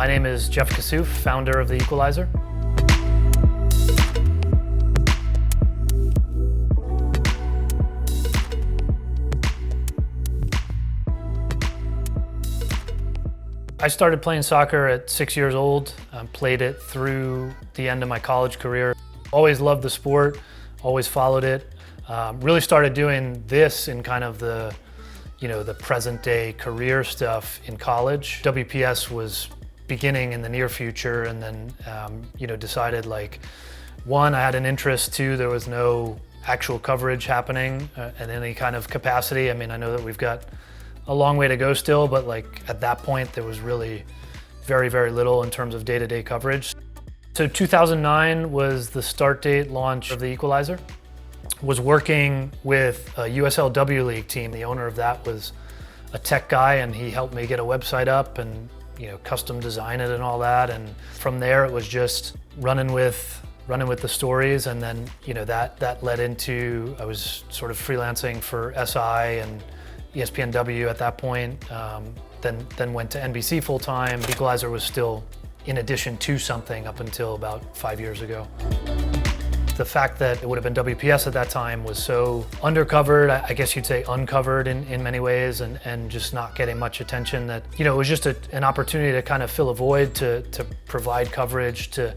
My name is Jeff Kassouf, founder of The Equalizer. I started playing soccer at 6 years old, played it through the end of my college career. Always loved the sport, always followed it. Really started doing this in kind of the present day career stuff in college. WPS was beginning in the near future, and then decided I had an interest, two, there was no actual coverage happening in any kind of capacity. I mean, I know that we've got a long way to go still, but at that point there was really very, very little in terms of day-to-day coverage. So 2009 was the start date launch of The Equalizer. Was working with a USL W League team. The owner of that was a tech guy, and he helped me get a website up and custom design it and all that. And from there it was just running with the stories, and then that led into, I was sort of freelancing for SI and ESPNW at that point, then went to NBC full-time. Equalizer was still in addition to something up until about 5 years ago. The fact that it would have been WPS at that time was so undercovered, I guess you'd say uncovered in many ways, and just not getting much attention, that it was just an opportunity to kind of fill a void, to provide coverage, to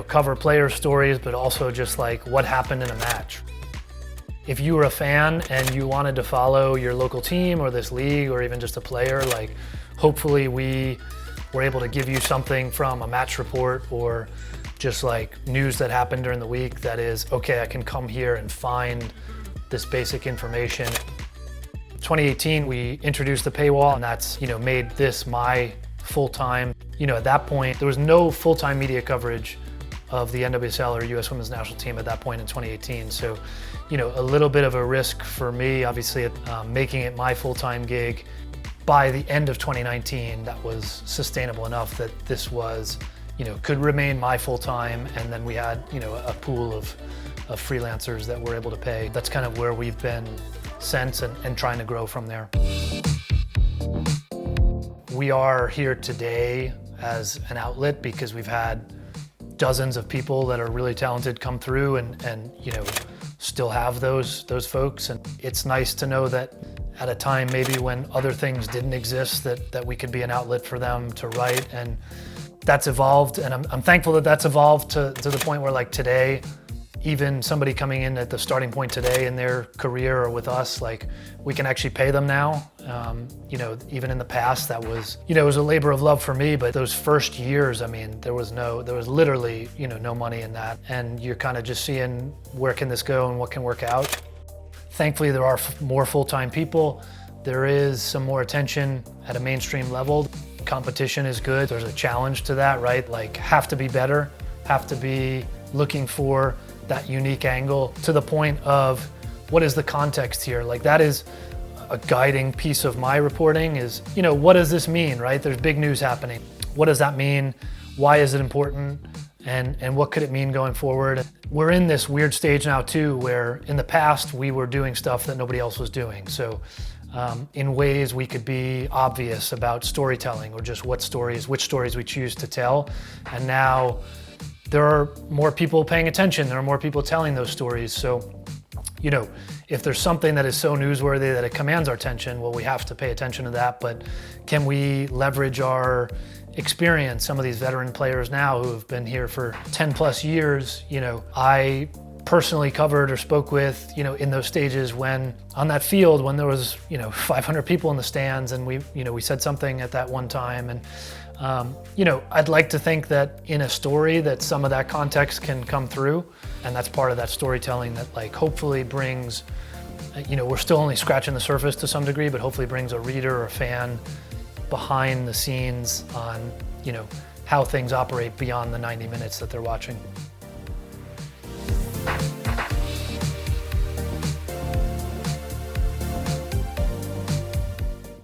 cover player stories, but also just what happened in a match. If you were a fan and you wanted to follow your local team or this league or even just a player, hopefully we were able to give you something from a match report or just news that happened during the week that is, okay, I can come here and find this basic information. 2018, we introduced the paywall, and that's made this my full-time. At that point, there was no full-time media coverage of the NWSL or US Women's National Team at that point in 2018. So, a little bit of a risk for me, obviously, making it my full-time gig. By the end of 2019, that was sustainable enough that this was, could remain my full-time, and then we had, a pool of freelancers that we're able to pay. That's kind of where we've been since, and trying to grow from there. We are here today as an outlet because we've had dozens of people that are really talented come through and still have those folks. And it's nice to know that at a time maybe when other things didn't exist, that we could be an outlet for them to write. And that's evolved, and I'm thankful that that's evolved to the point where today, even somebody coming in at the starting point today in their career or with us, we can actually pay them now. Even in the past, that was, it was a labor of love for me, but those first years, I mean, there was literally, no money in that. And you're kind of just seeing where can this go and what can work out. Thankfully, there are more full-time people. There is some more attention at a mainstream level. Competition is good. There's a challenge to that, right? Have to be better, have to be looking for that unique angle, to the point of what is the context here? That is a guiding piece of my reporting is, what does this mean, right? There's big news happening. What does that mean? Why is it important? And what could it mean going forward? We're in this weird stage now too, where in the past we were doing stuff that nobody else was doing. So in ways we could be obvious about storytelling, or just which stories we choose to tell. And now there are more people paying attention. There are more people telling those stories. So, if there's something that is so newsworthy that it commands our attention, well, we have to pay attention to that. But can we leverage our experience? Some of these veteran players now who have been here for 10 plus years, I personally covered or spoke with, in those stages when on that field, when there was, 500 people in the stands, and we said something at that one time. And I'd like to think that in a story that some of that context can come through, and that's part of that storytelling that hopefully brings, we're still only scratching the surface to some degree, but hopefully brings a reader or a fan behind the scenes on, how things operate beyond the 90 minutes that they're watching.